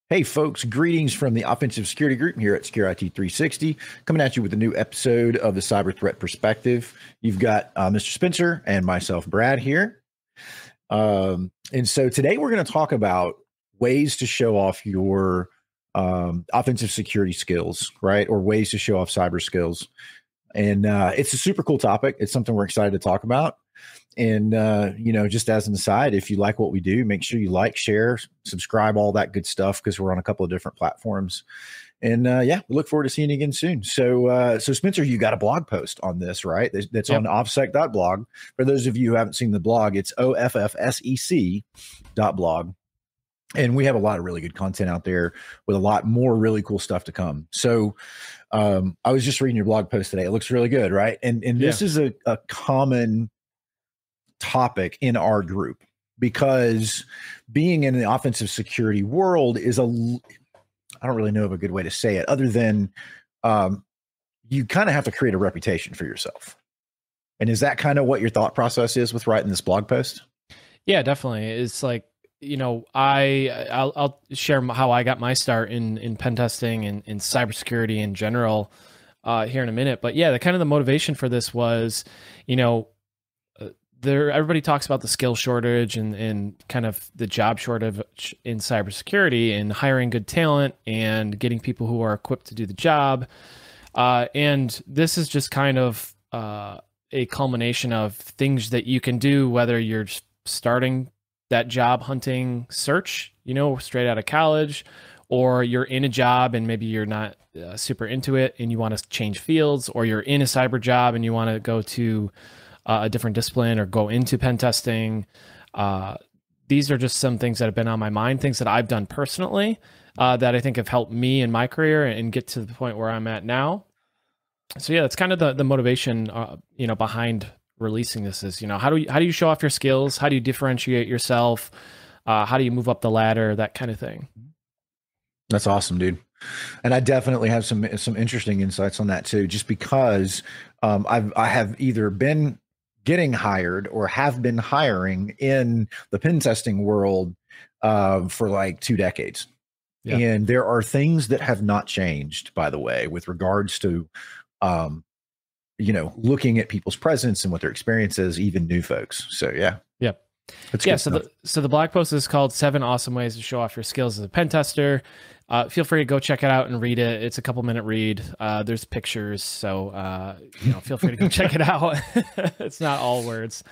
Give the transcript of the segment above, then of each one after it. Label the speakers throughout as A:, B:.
A: Hey, folks, greetings from the Offensive Security Group here at Secure IT 360, coming at you with a new episode of the Cyber Threat Perspective. You've got Mr. Spencer and myself, Brad, here. And so today we're going to talk about ways to show off your offensive security skills, right? Or ways to show off cyber skills. And it's a super cool topic. It's something we're excited to talk about. And, just as an aside, if you like what we do, make sure you like, share, subscribe, all that good stuff, because we're on a couple of different platforms. And we look forward to seeing you again soon. So Spencer, you got a blog post on this, right? That's on offsec.blog. For those of you who haven't seen the blog, it's offsec.blog. And we have a lot of really good content out there with a lot more really cool stuff to come. So I was just reading your blog post today. It looks really good, right? And this is a common topic in our group, because being in the offensive security world is I don't really know of a good way to say it other than you kind of have to create a reputation for yourself. And is that kind of what your thought process is with writing this blog post? Yeah,
B: definitely. It's like, I'll share how I got my start in pen testing and in cybersecurity in general here in a minute. But yeah, the motivation for this was, everybody talks about the skill shortage and kind of the job shortage in cybersecurity and hiring good talent and getting people who are equipped to do the job. And this is just kind of a culmination of things that you can do, whether you're starting that job hunting search, straight out of college, or you're in a job and maybe you're not super into it and you want to change fields, or you're in a cyber job and you want to go to a different discipline or go into pen testing. These are just some things that have been on my mind, things that I've done personally that I think have helped me in my career and get to the point where I'm at now. So yeah, that's kind of the motivation, behind releasing this is, how do you show off your skills? How do you differentiate yourself? How do you move up the ladder? That kind of thing.
A: That's awesome, dude. And I definitely have some interesting insights on that too, just because I have either been getting hired or have been hiring in the pen testing world for like 2 decades. Yeah. And there are things that have not changed, by the way, with regards to, looking at people's presence and what their experience is, even new folks. So yeah.
B: Yep. So the blog post is called 7 Awesome Ways to Show Off Your Skills as a Pen Tester. Feel free to go check it out and read it. It's a couple-minute read. There's pictures, so feel free to go check it out. It's not all words.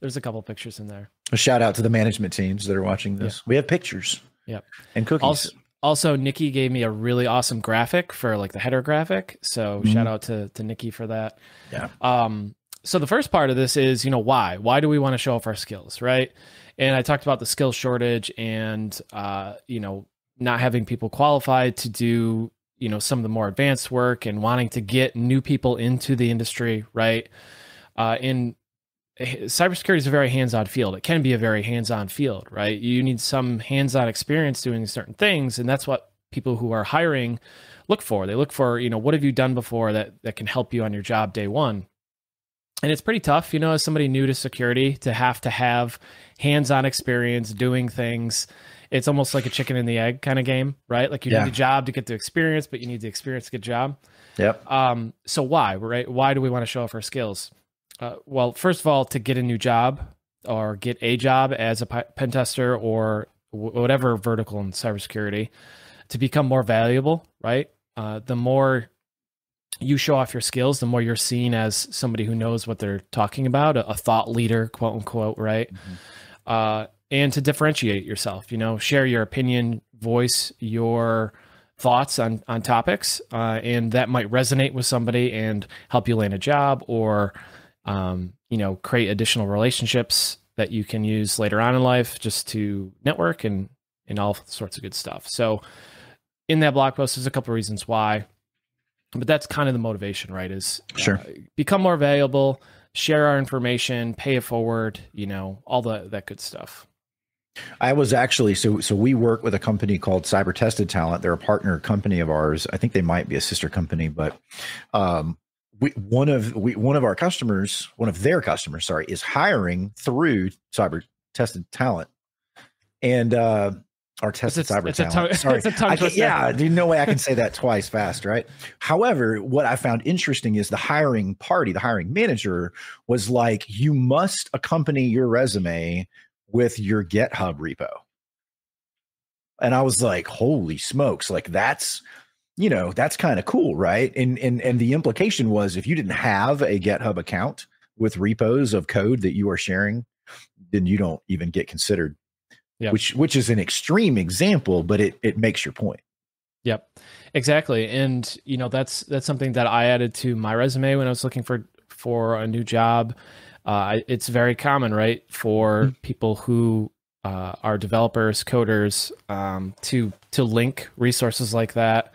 B: There's a couple pictures in there.
A: A shout out to the management teams that are watching this. Yeah. We have pictures.
B: Yep.
A: And cookies.
B: Also, Nikki gave me a really awesome graphic for like the header graphic. So shout out to Nikki for that.
A: Yeah.
B: So the first part of this is, why? Why do we want to show off our skills, right? And I talked about the skill shortage and, not having people qualified to do, some of the more advanced work and wanting to get new people into the industry, right? In cybersecurity is a very hands-on field. It can be a very hands-on field, right? You need some hands-on experience doing certain things, and that's what people who are hiring look for. They look for, what have you done before that can help you on your job day one? And it's pretty tough, as somebody new to security to have hands-on experience doing things. It's almost like a chicken and the egg kind of game, right? Like you need a job to get the experience, but you need the experience to get a job.
A: Yep.
B: So why, right? Why do we want to show off our skills? Well, first of all, to get a new job or get a job as a pen tester or whatever vertical in cybersecurity, to become more valuable, right? The more you show off your skills, the more you're seen as somebody who knows what they're talking about, a thought leader, quote unquote, right? Mm-hmm. And to differentiate yourself, share your opinion, voice your thoughts on topics, and that might resonate with somebody and help you land a job or, create additional relationships that you can use later on in life just to network and all sorts of good stuff. So in that blog post, there's a couple of reasons why. But that's kind of the motivation, right? Is
A: sure.
B: Become more valuable, share our information, pay it forward, all that good stuff.
A: I was actually, so we work with a company called Cyber Tested Talent. They're a partner company of ours. I think they might be a sister company, but one of their customers, is hiring through Cyber Tested Talent. And Our tested cyber
B: it's a
A: talent.
B: tongue,
A: Sorry.
B: it's a tongue twister.
A: Yeah, there's no way I can say that twice fast, right? However, what I found interesting is the hiring manager was like, you must accompany your resume with your GitHub repo. And I was like, holy smokes, like that's kind of cool, right? And the implication was, if you didn't have a GitHub account with repos of code that you are sharing, then you don't even get considered.
B: Yep.
A: Which is an extreme example, but it makes your point.
B: Yep, exactly. And that's something that I added to my resume when I was looking for a new job. It's very common, right, for people who are developers, coders, to link resources like that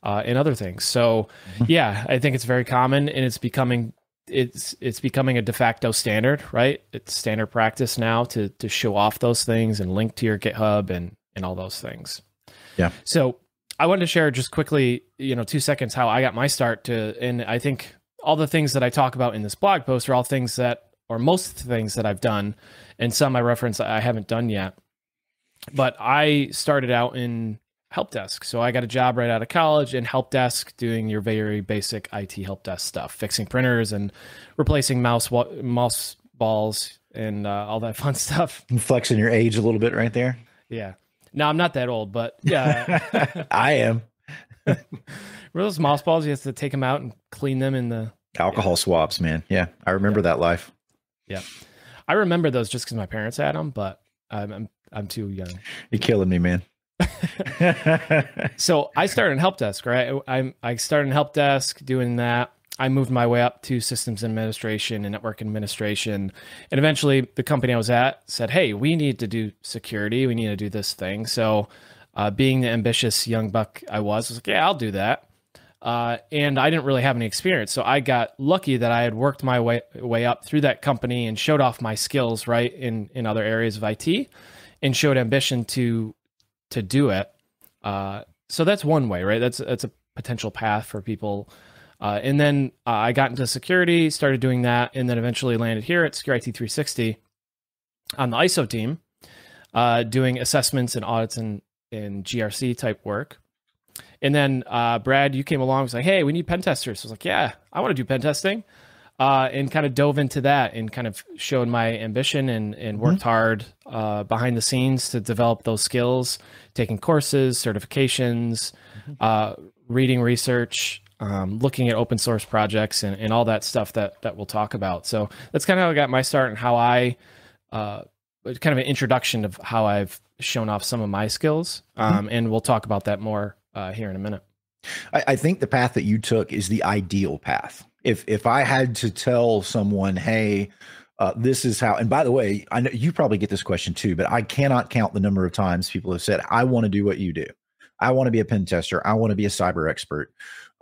B: and other things. So yeah, I think it's very common, and it's becoming a de facto standard, right? It's standard practice now to show off those things and link to your GitHub and all those things.
A: Yeah.
B: So I wanted to share just quickly, 2 seconds, how I got my start and I think all the things that I talk about in this blog post are all things or most things that I've done, and some I reference I haven't done yet. But I started out in help desk. So I got a job right out of college in help desk, doing your very basic IT help desk stuff, fixing printers and replacing mouse balls and all that fun stuff.
A: Flexing your age a little bit right there.
B: Yeah. No, I'm not that old, but yeah.
A: I am.
B: Remember those mouse balls? You have to take them out and clean them in the
A: alcohol swabs, man. Yeah. I remember that life.
B: Yeah. I remember those just because my parents had them, but I'm too young.
A: You're killing me, man.
B: So I started in help desk, right? I started in help desk doing that. I moved my way up to systems administration and network administration. And eventually the company I was at said, hey, we need to do security. We need to do this thing. So being the ambitious young buck I was like, yeah, I'll do that. And I didn't really have any experience. So I got lucky that I had worked my way up through that company and showed off my skills, right, in other areas of IT, and showed ambition to do it. So that's one way, right? That's a potential path for people. And then I got into security, started doing that, and then eventually landed here at Security 360 on the ISO team, doing assessments and audits and GRC type work. And then Brad, you came along and was like, hey, we need pen testers. So I was like, yeah, I want to do pen testing. And kind of dove into that and kind of showed my ambition and worked hard behind the scenes to develop those skills, taking courses, certifications, reading research, looking at open source projects and all that stuff that we'll talk about. So that's kind of how I got my start and how I, kind of an introduction of how I've shown off some of my skills. And we'll talk about that more here in a minute.
A: I think the path that you took is the ideal path. If I had to tell someone, hey, this is how, and by the way, I know you probably get this question too, but I cannot count the number of times people have said, I want to do what you do. I want to be a pen tester. I want to be a cyber expert,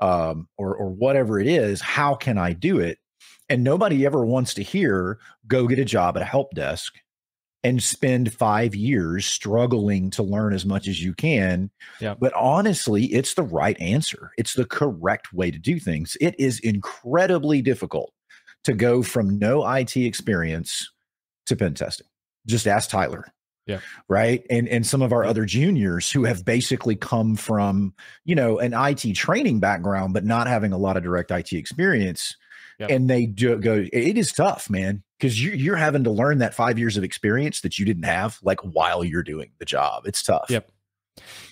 A: or whatever it is. How can I do it? And nobody ever wants to hear, go get a job at a help desk and spend 5 years struggling to learn as much as you can. Yeah. But honestly, it's the right answer. It's the correct way to do things. It is incredibly difficult to go from no IT experience to pen testing. Just ask Tyler.
B: Yeah.
A: Right. And some of our other juniors who have basically come from, an IT training background, but not having a lot of direct IT experience. Yep. And they go, it is tough, man, because you're having to learn that 5 years of experience that you didn't have, like, while you're doing the job. It's tough.
B: Yep.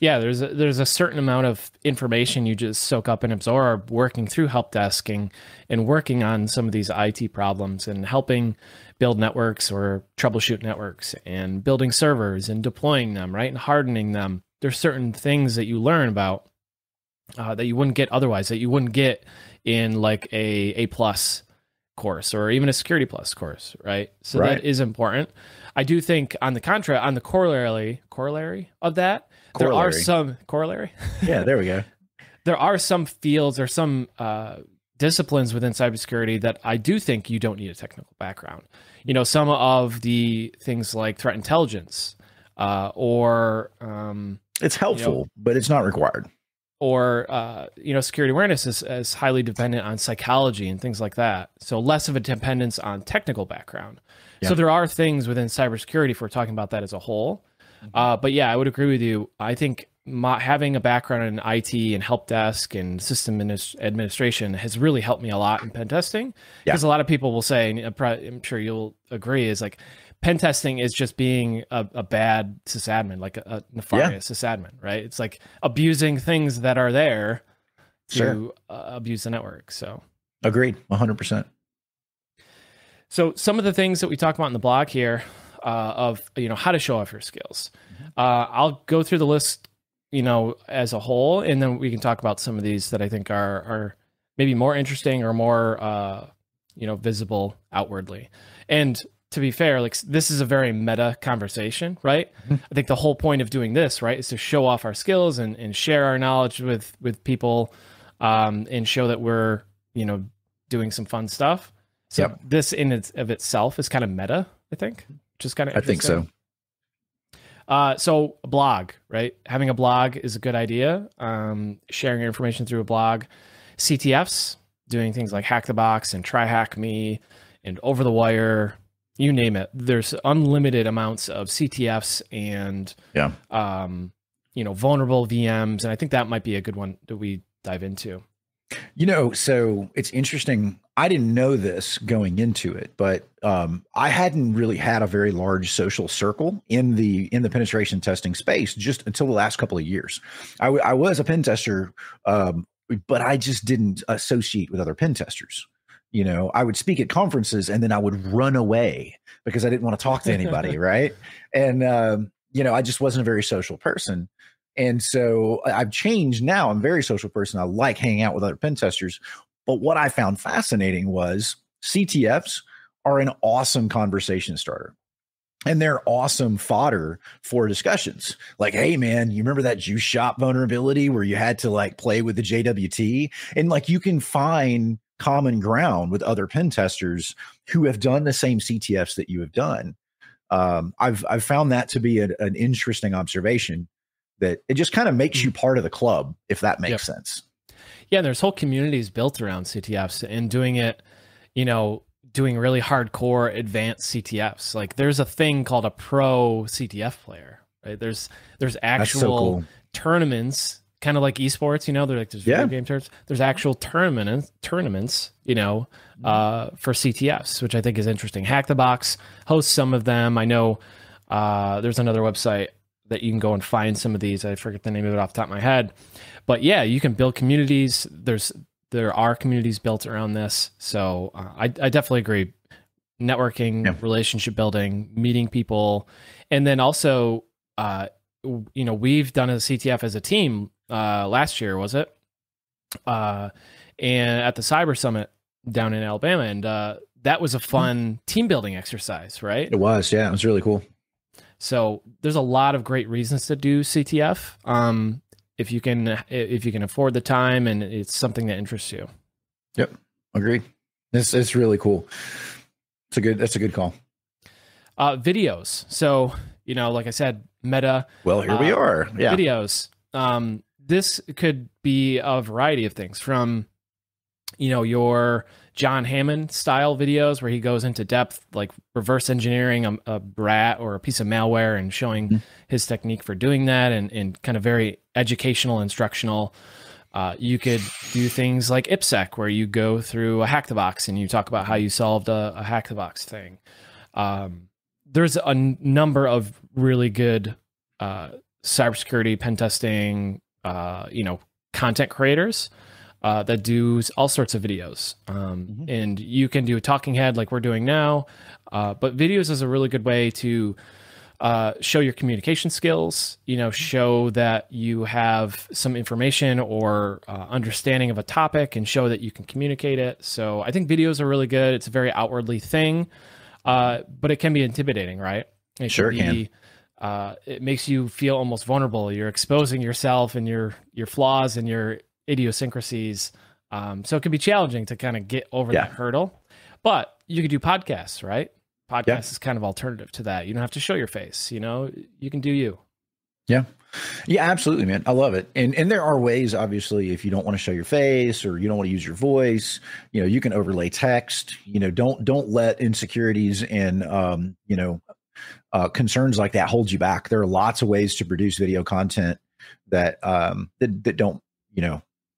B: Yeah, there's a certain amount of information you just soak up and absorb working through help desking and working on some of these IT problems and helping build networks or troubleshoot networks and building servers and deploying them, right, and hardening them. There's certain things that you learn about that you wouldn't get otherwise, that you wouldn't get in like a plus course or even a security plus course, right? So that is important. I do think on the corollary of that, there are some corollary.
A: Yeah, there we go.
B: There are some fields or some disciplines within cybersecurity that I do think you don't need a technical background. Some of the things like threat intelligence or
A: it's helpful, but it's not required.
B: Or, security awareness is highly dependent on psychology and things like that. So less of a dependence on technical background. Yeah. So there are things within cybersecurity, if we're talking about that as a whole, But yeah, I would agree with you. I think having a background in IT and help desk and system administration has really helped me a lot in pen testing.
A: Yeah.
B: Because a lot of people will say, and I'm sure you'll agree, is like pen testing is just being a bad sysadmin, like a nefarious sysadmin, right? It's like abusing things that are there to abuse the network. So
A: agreed, 100%.
B: So some of the things that we talk about in the blog here of, how to show off your skills. I'll go through the list, as a whole, and then we can talk about some of these that I think are maybe more interesting or more, visible outwardly. And to be fair, like this is a very meta conversation, right? I think the whole point of doing this, right, is to show off our skills and share our knowledge with people, and show that we're, doing some fun stuff. So this in of itself is kind of meta, I think, which is kind of interesting.
A: I think so.
B: So a blog, right? Having a blog is a good idea. Sharing your information through a blog. CTFs, doing things like Hack the Box and Try Hack Me and Over the Wire, you name it. There's unlimited amounts of CTFs and vulnerable VMs, and I think that might be a good one that we dive into.
A: So it's interesting. I didn't know this going into it, but I hadn't really had a very large social circle in the penetration testing space just until the last couple of years. I was a pen tester, but I just didn't associate with other pen testers. I would speak at conferences and then I would run away because I didn't want to talk to anybody, right? And I just wasn't a very social person. And so I've changed now. I'm a very social person. I like hanging out with other pen testers. But what I found fascinating was CTFs are an awesome conversation starter. And they're awesome fodder for discussions. Like, hey, man, you remember that juice shop vulnerability where you had to like play with the JWT? And like you can find common ground with other pen testers who have done the same CTFs that you have done. I've found that to be an interesting observation, that it just kind of makes you part of the club, if that makes sense.
B: Yeah, there's whole communities built around CTFs and doing it, doing really hardcore advanced CTFs. Like there's a thing called a pro CTF player, right? There's actual tournaments, kind of like esports, they're like there's video game tournaments. There's actual tournaments, for CTFs, which I think is interesting. Hack the Box hosts some of them. I know there's another website that you can go and find some of these. I forget the name of it off the top of my head, but yeah, you can build communities. There are communities built around this. So I definitely agree. Networking, relationship building, meeting people. And then also, we've done a CTF as a team last year, was it? And at the Cyber Summit down in Alabama. And that was a fun team building exercise, right?
A: It was, yeah. It was really cool.
B: So there's a lot of great reasons to do CTF. If you can afford the time and it's something that interests you.
A: Yep. Agreed. It's really cool. That's a good call.
B: Videos. So, like I said, meta.
A: Well, here we are. Yeah.
B: Videos. This could be a variety of things from, your John Hammond style videos where he goes into depth, like reverse engineering a brat or a piece of malware and showing his technique for doing that, and kind of very educational, instructional. You could do things like IPSec, where you go through a Hack the Box and you talk about how you solved a Hack the Box thing. There's a number of really good cybersecurity pen testing, content creators that do all sorts of videos. And you can do a talking head like we're doing now, but videos is a really good way to show your communication skills, show that you have some information or understanding of a topic and show that you can communicate it. So I think videos are really good. It's a very outwardly thing, but it can be intimidating, right? It can. It makes you feel almost vulnerable. You're exposing yourself and your flaws and your idiosyncrasies. So it can be challenging to kind of get over that hurdle, but you could do podcasts, right? Podcast is kind of alternative to that. You don't have to show your face, you can do you.
A: Yeah. Yeah, absolutely, man. I love it. And there are ways, obviously, if you don't want to show your face or you don't want to use your voice, you can overlay text, don't let insecurities and, concerns like that hold you back. There are lots of ways to produce video content that that don't,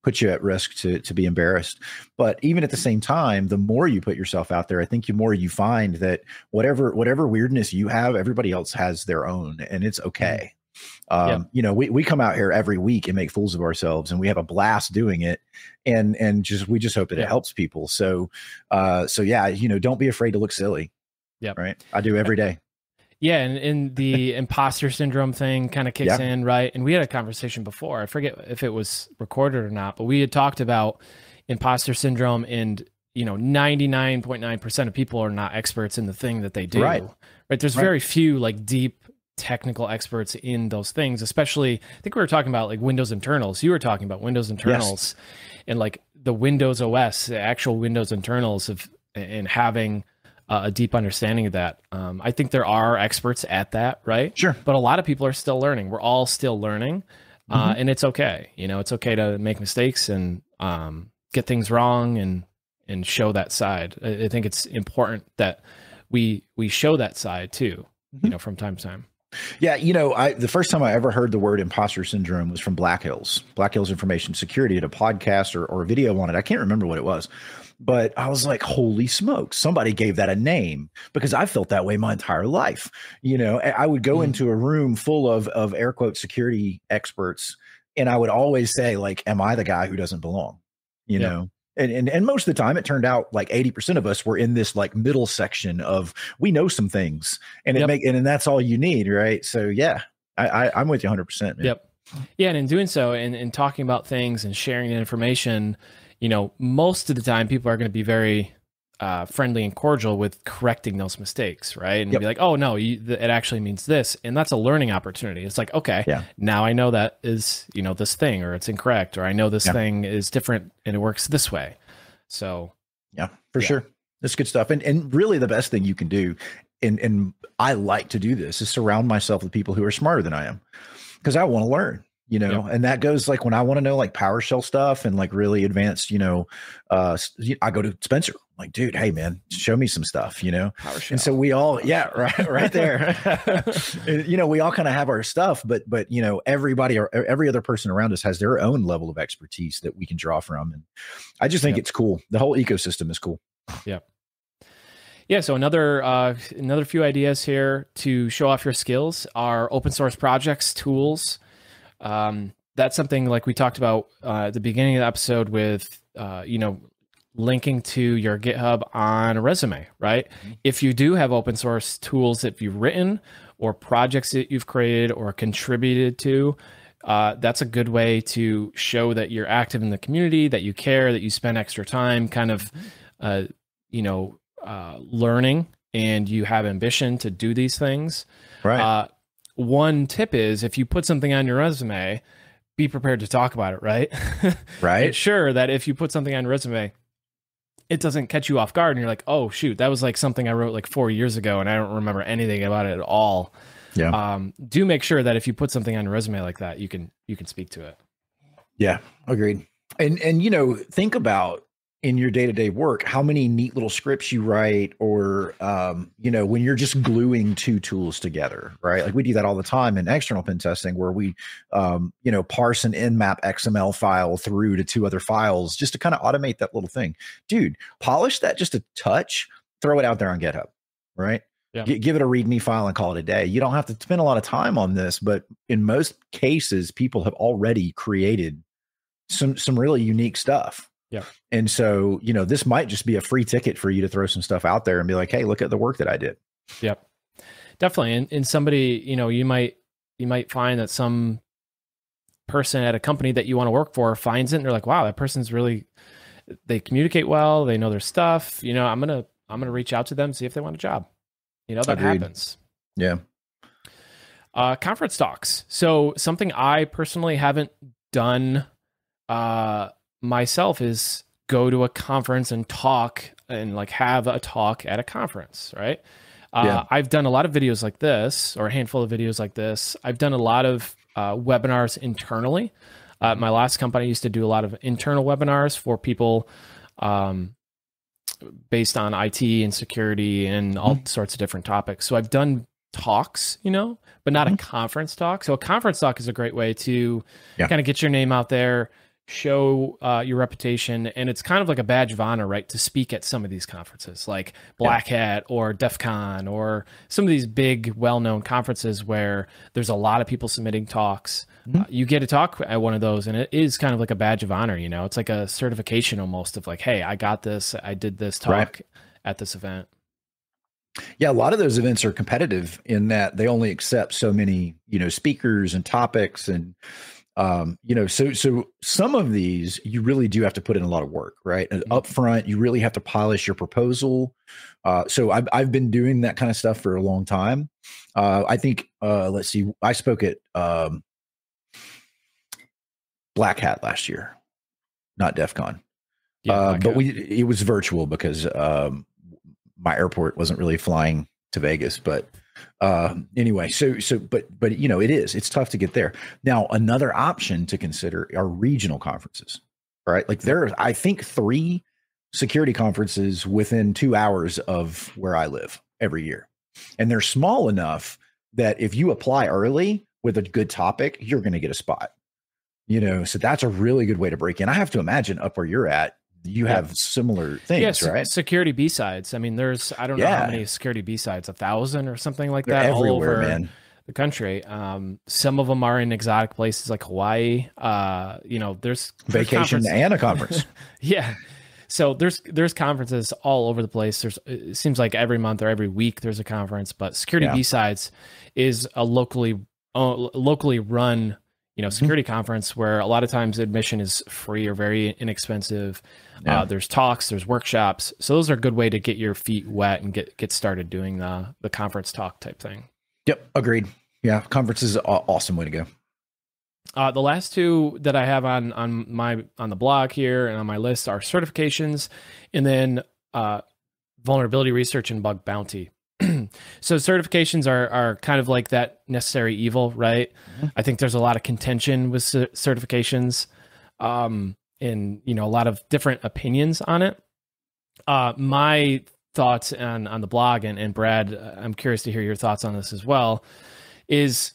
A: put you at risk to be embarrassed. But even at the same time, the more you put yourself out there, I think the more you find that whatever weirdness you have, everybody else has their own, and it's okay. We come out here every week and make fools of ourselves, and we have a blast doing it, and we just hope that it helps people. So yeah, don't be afraid to look silly.
B: Yeah.
A: Right. I do every day.
B: Yeah, and the imposter syndrome thing kind of kicks in, right? And we had a conversation before. I forget if it was recorded or not, but we had talked about imposter syndrome, and 99.9% of people are not experts in the thing that they do. Right? There's very few like deep technical experts in those things, especially I think we were talking about like Windows internals. You were talking about Windows internals and like the Windows OS, the actual Windows internals and having a deep understanding of that. I think there are experts at that, right? Sure. But a lot of people are still learning. We're all still learning, and it's okay. It's okay to make mistakes and get things wrong and show that side. I think it's important that we show that side too, from time to time.
A: Yeah, the first time I ever heard the word imposter syndrome was from Black Hills Information Security, at a podcast or a video on it. I can't remember what it was. But I was like, holy smokes, somebody gave that a name, because I felt that way my entire life. I would go into a room full of air quote security experts, and I would always say, like, am I the guy who doesn't belong? And most of the time it turned out like 80% of us were in this like middle section of, we know some things, and and that's all you need. Right. So yeah, I'm with you 100%. Man.
B: Yep. Yeah. And in doing so and talking about things and sharing the information, most of the time people are going to be very friendly and cordial with correcting those mistakes, right? And be like, oh no, it actually means this. And that's a learning opportunity. It's like, okay, now I know that is, this thing, or it's incorrect, or I know this thing is different and it works this way. So
A: yeah, for sure. That's good stuff. And really the best thing you can do, and I like to do this, is surround myself with people who are smarter than I am, because I want to learn. And that goes like when I want to know like PowerShell stuff and like really advanced, I go to Spencer, like, dude, hey man, show me some stuff, PowerShell. And so we all, right there, we all kind of have our stuff, but everybody or every other person around us has their own level of expertise that we can draw from. And I just think it's cool. The whole ecosystem is cool.
B: Yeah. Yeah. So another few ideas here to show off your skills are open source projects, tools. That's something like we talked about at the beginning of the episode with, linking to your GitHub on a resume, right? If you do have open source tools that you've written or projects that you've created or contributed to, that's a good way to show that you're active in the community, that you care, that you spend extra time kind of, learning, and you have ambition to do these things.
A: Right.
B: One tip is, if you put something on your resume, be prepared to talk about it, right?
A: Right.
B: It's sure that if you put something on your resume, it doesn't catch you off guard and you're like, oh shoot, that was like something I wrote like 4 years ago and I don't remember anything about it at all. Yeah. Do make sure that if you put something on your resume like that, you can speak to it.
A: Yeah, agreed. And think about, in your day-to-day work, how many neat little scripts you write, or, when you're just gluing two tools together, right? Like we do that all the time in external pen testing, where we, parse an nmap XML file through to two other files just to kind of automate that little thing. Dude, polish that just a touch, throw it out there on GitHub, right? Yeah. Give it a README file and call it a day. You don't have to spend a lot of time on this, but in most cases, people have already created some really unique stuff.
B: Yeah.
A: And so, this might just be a free ticket for you to throw some stuff out there and be like, hey, look at the work that I did.
B: Yep. Definitely. And somebody, you might find that some person at a company that you want to work for finds it and they're like, wow, that person's really, they communicate well, they know their stuff. I'm going to reach out to them, see if they want a job. That
A: Agreed.
B: happens.
A: Yeah.
B: Conference talks. So something I personally haven't done, myself is go to a conference and talk and like have a talk at a conference, right? I've done a lot of videos like this, or a handful of videos like this. I've done a lot of webinars internally. My last company used to do a lot of internal webinars for people based on IT and security and all sorts of different topics. So I've done talks, but not a conference talk. So a conference talk is a great way to kind of get your name out there, show your reputation, and it's kind of like a badge of honor, right, to speak at some of these conferences like Black Hat or DEF CON or some of these big well-known conferences where there's a lot of people submitting talks. You get to talk at one of those, and it is kind of like a badge of honor. It's like a certification almost of like, hey, I got this, I did this talk at this event.
A: Yeah, a lot of those events are competitive in that they only accept so many, speakers and topics, and so some of these you really do have to put in a lot of work, right? And up front, you really have to polish your proposal. So I've been doing that kind of stuff for a long time. I think let's see, I spoke at Black Hat last year, not DEF CON. But it was virtual because my airport wasn't really flying to Vegas. But anyway, but it's tough to get there. Now, another option to consider are regional conferences, right? Like there are, I think, 3 security conferences within 2 hours of where I live every year. And they're small enough that if you apply early with a good topic, you're going to get a spot. So that's a really good way to break in. I have to imagine up where you're at, you have similar things, right?
B: Security B-sides. I mean, I don't know how many security B-sides, 1,000 or something like that,
A: everywhere,
B: all over
A: man.
B: the country. Some of them are in exotic places like Hawaii. There's
A: vacation and a conference.
B: Yeah. So there's conferences all over the place. It seems like every month or every week there's a conference, but security B-sides is a locally run security conference where a lot of times admission is free or very inexpensive. There's talks, there's workshops. So those are a good way to get your feet wet and get started doing the conference talk type thing.
A: Yep. Agreed. Yeah. Conference is an awesome way to go.
B: The last 2 that I have on the blog here and on my list are certifications and then vulnerability research and bug bounty. So certifications are kind of like that necessary evil, right? I think there's a lot of contention with certifications, and a lot of different opinions on it. My thoughts on the blog, and Brad, I'm curious to hear your thoughts on this as well, is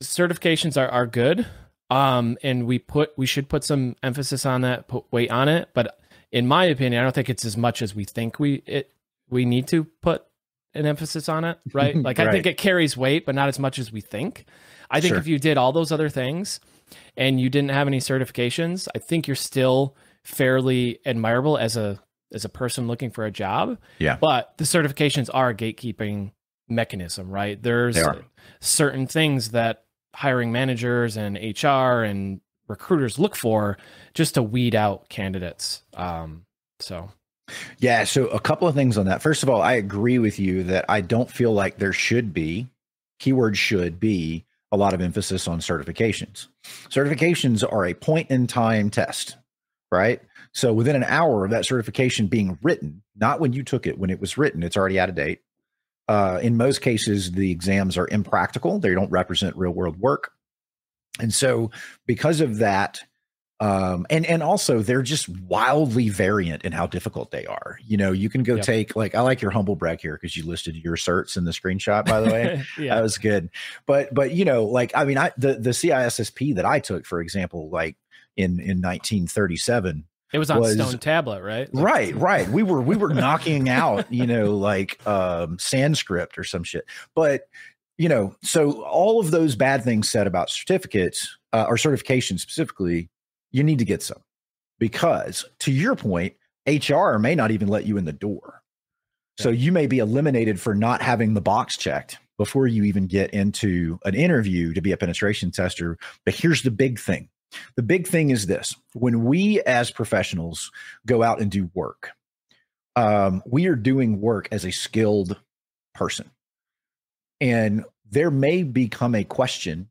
B: certifications are good, and we should put some emphasis on that, put weight on it. But in my opinion, I don't think it's as much as we think we need to put an emphasis on it, right? Like I think it carries weight, but not as much as we think. I think if you did all those other things and you didn't have any certifications, I think you're still fairly admirable as a person looking for a job. Yeah. But the certifications are a gatekeeping mechanism, right? There's certain things that hiring managers and HR and recruiters look for just to weed out candidates.
A: Yeah. So a couple of things on that. First of all, I agree with you that I don't feel like there should be, keyword should be, a lot of emphasis on certifications. Certifications are a point in time test, right? So within an hour of that certification being written, not when you took it, when it was written, it's already out of date. In most cases, the exams are impractical. They don't represent real world work. And so because of that, and also they're just wildly variant in how difficult they are. You can go take, like, I like your humble brag here because you listed your certs in the screenshot, by the way. That was good. But like, I mean, the CISSP that I took, for example, like in 1937,
B: it was on stone tablet, right?
A: Right. We were knocking out, like Sanskrit or some shit. But so all of those bad things said about certificates or certification specifically, you need to get some, because to your point, HR may not even let you in the door. So you may be eliminated for not having the box checked before you even get into an interview to be a penetration tester. But here's the big thing. The big thing is this: when we as professionals go out and do work, we are doing work as a skilled person. And there may become a question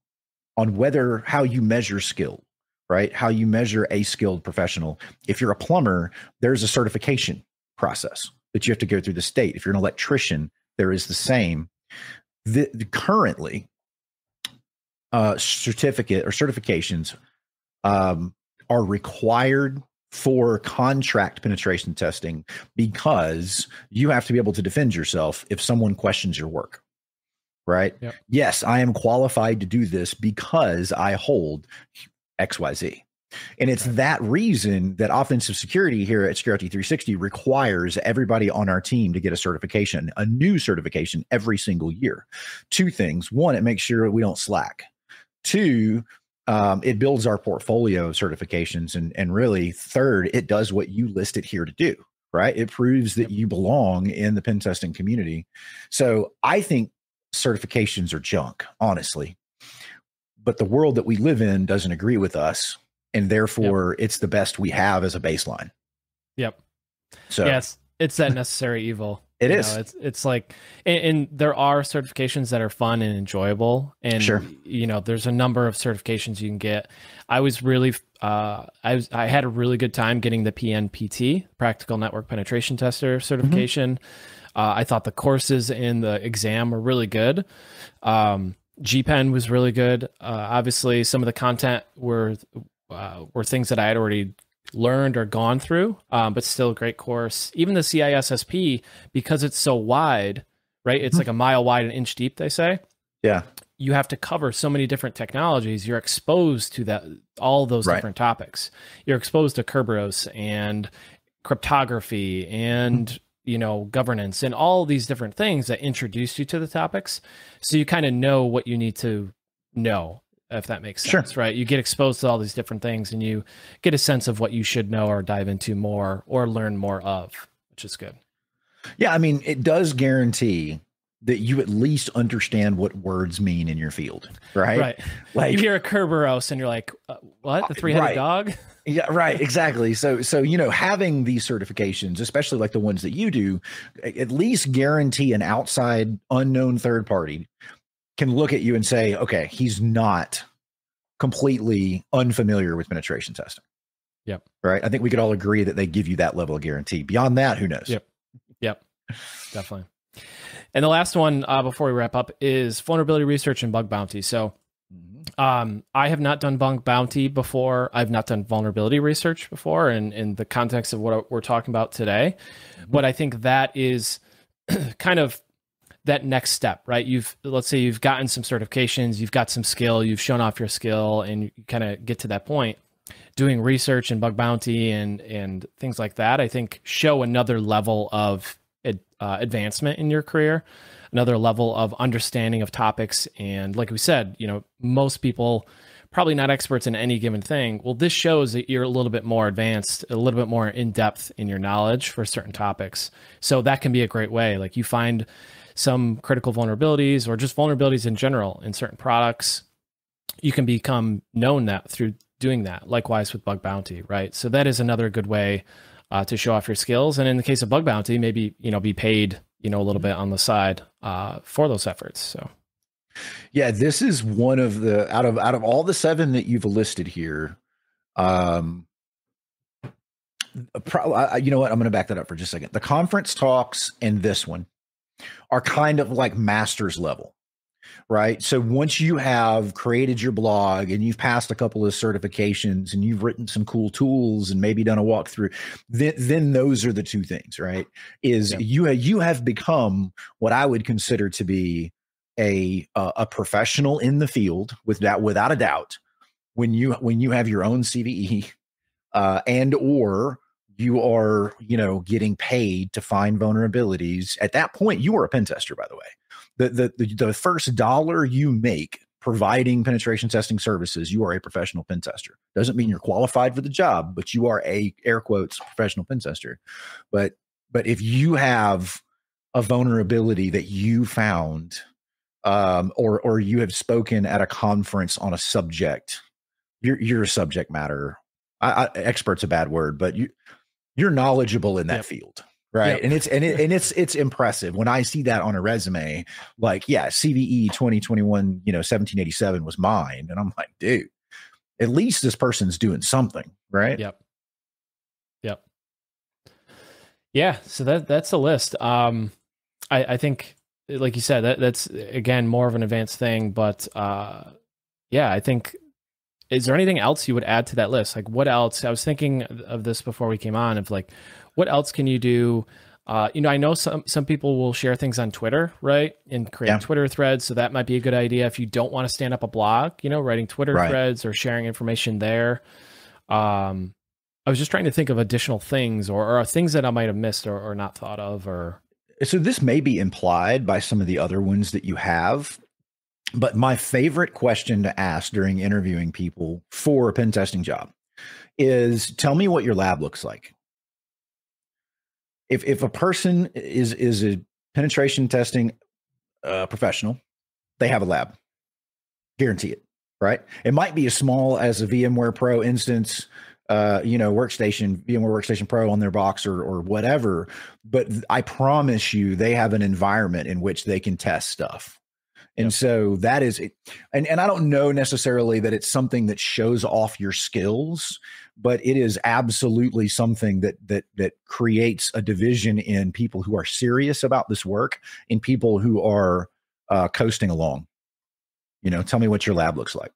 A: on how you measure skill, right? How you measure a skilled professional. If you're a plumber, there's a certification process that you have to go through the state. If you're an electrician, there is the same. Currently, certifications are required for contract penetration testing because you have to be able to defend yourself if someone questions your work. right?
B: Yep.
A: Yes, I am qualified to do this because I hold XYZ. And it's that reason that offensive security here at Security 360 requires everybody on our team to get a certification, a new certification every single year. Two things. One, it makes sure we don't slack. Two, it builds our portfolio of certifications. And really, third, it does what you listed here to do, right? It proves that you belong in the pen testing community. So I think certifications are junk, honestly. But the world that we live in doesn't agree with us. And therefore, it's the best we have as a baseline.
B: Yep.
A: So
B: yes, it's that necessary evil.
A: It is.
B: It's like, and there are certifications that are fun and enjoyable, and there's a number of certifications you can get. I was really, I had a really good time getting the PNPT, Practical Network Penetration Tester certification. I thought the courses in the exam were really good. GPen was really good. Obviously, some of the content were things that I had already learned or gone through, but still a great course. Even the CISSP, because it's so wide, right? It's like a mile wide and inch deep, they say.
A: Yeah.
B: You have to cover so many different technologies. You're exposed to all those different topics. You're exposed to Kerberos and cryptography and governance and all these different things that introduce you to the topics. So you kind of know what you need to know, if that makes sense, right? You get exposed to all these different things and you get a sense of what you should know or dive into more or learn more of, which is good.
A: Yeah. I mean, it does guarantee that you at least understand what words mean in your field, right?
B: Right. Like you hear a Kerberos and you're like, what? The three-headed dog?
A: Yeah, right. Exactly. So, having these certifications, especially like the ones that you do, at least guarantee an outside unknown third party can look at you and say, okay, he's not completely unfamiliar with penetration testing.
B: Yep.
A: Right. I think we could all agree that they give you that level of guarantee. Beyond that, who knows?
B: Yep. Definitely. And the last one before we wrap up is vulnerability research and bug bounty. So I have not done bug bounty before. I've not done vulnerability research before in the context of what we're talking about today. But I think that is kind of that next step, right? Let's say you've gotten some certifications, you've got some skill, you've shown off your skill, and you kind of get to that point. Doing research and bug bounty and things like that, I think show another level of advancement in your career, another level of understanding of topics. And like we said, most people probably not experts in any given thing. Well, this shows that you're a little bit more advanced, a little bit more in depth in your knowledge for certain topics. So that can be a great way. Like you find some critical vulnerabilities or just vulnerabilities in general in certain products, you can become known that through doing that. Likewise with bug bounty, right? So that is another good way to show off your skills. And in the case of bug bounty, maybe, be paid, a little bit on the side for those efforts. So.
A: Yeah, this is one of the, out of all the 7 that you've listed here, you know what? I'm going to back that up for just a second. The conference talks and this one are kind of like master's level, right? So once you have created your blog and you've passed a couple of certifications and you've written some cool tools and maybe done a walkthrough, then those are the 2 things, right? You have become what I would consider to be a professional in the field without a doubt. When you have your own CVE and or you are, getting paid to find vulnerabilities. At that point, you are a pen tester, by the way. The first dollar you make providing penetration testing services, you are a professional pen tester. Doesn't mean you're qualified for the job, but you are a, air quotes, professional pen tester. But if you have a vulnerability that you found, or you have spoken at a conference on a subject, you're a subject matter. Expert's a bad word, but you're knowledgeable in that field, right? And it's impressive when I see that on a resume. Like, CVE 2021, 1787 was mine, and I'm like, dude, at least this person's doing something, right?
B: Yep. Yeah. So that's the list. I think, like you said, that's again more of an advanced thing, but I think. Is there anything else you would add to that list? Like what else? I was thinking of this before we came on, of like, what else can you do I know some people will share things on Twitter, right, and create Twitter threads. So that might be a good idea if you don't want to stand up a blog. Writing Twitter threads or sharing information there. I was just trying to think of additional things or things that I might have missed or not thought of. Or
A: so this may be implied by some of the other ones that you have. But my favorite question to ask during interviewing people for a pen testing job is, tell me what your lab looks like. If a person is a penetration testing professional, they have a lab. Guarantee it, right? It might be as small as a VMware Pro instance, workstation, VMware Workstation Pro on their box or whatever. But I promise you, they have an environment in which they can test stuff. And so that is it. And I don't know necessarily that it's something that shows off your skills, but it is absolutely something that creates a division in people who are serious about this work and people who are coasting along. Tell me what your lab looks like.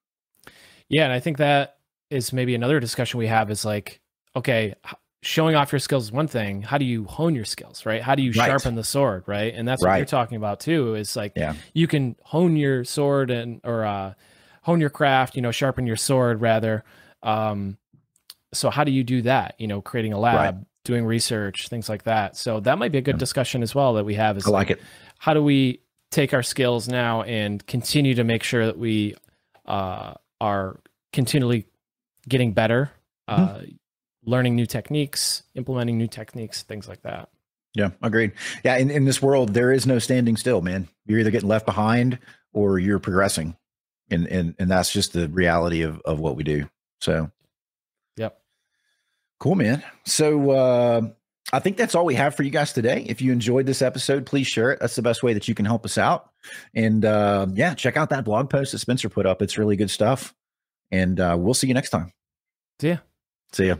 B: Yeah. And I think that is maybe another discussion we have is like, okay, showing off your skills is one thing. How do you hone your skills, right? How do you sharpen the sword, right? And that's what you're talking about too, is like, you can hone your sword or hone your craft, sharpen your sword rather. So how do you do that? Creating a lab, doing research, things like that. So that might be a good discussion as well that we have is
A: I like it.
B: How do we take our skills now and continue to make sure that we are continually getting better, learning new techniques, implementing new techniques, things like that.
A: Yeah, agreed. Yeah, in this world, there is no standing still, man. You're either getting left behind or you're progressing. And that's just the reality of what we do. So,
B: yep.
A: Cool, man. So I think that's all we have for you guys today. If you enjoyed this episode, please share it. That's the best way that you can help us out. And check out that blog post that Spencer put up. It's really good stuff. And we'll see you next time.
B: See ya.
A: See ya.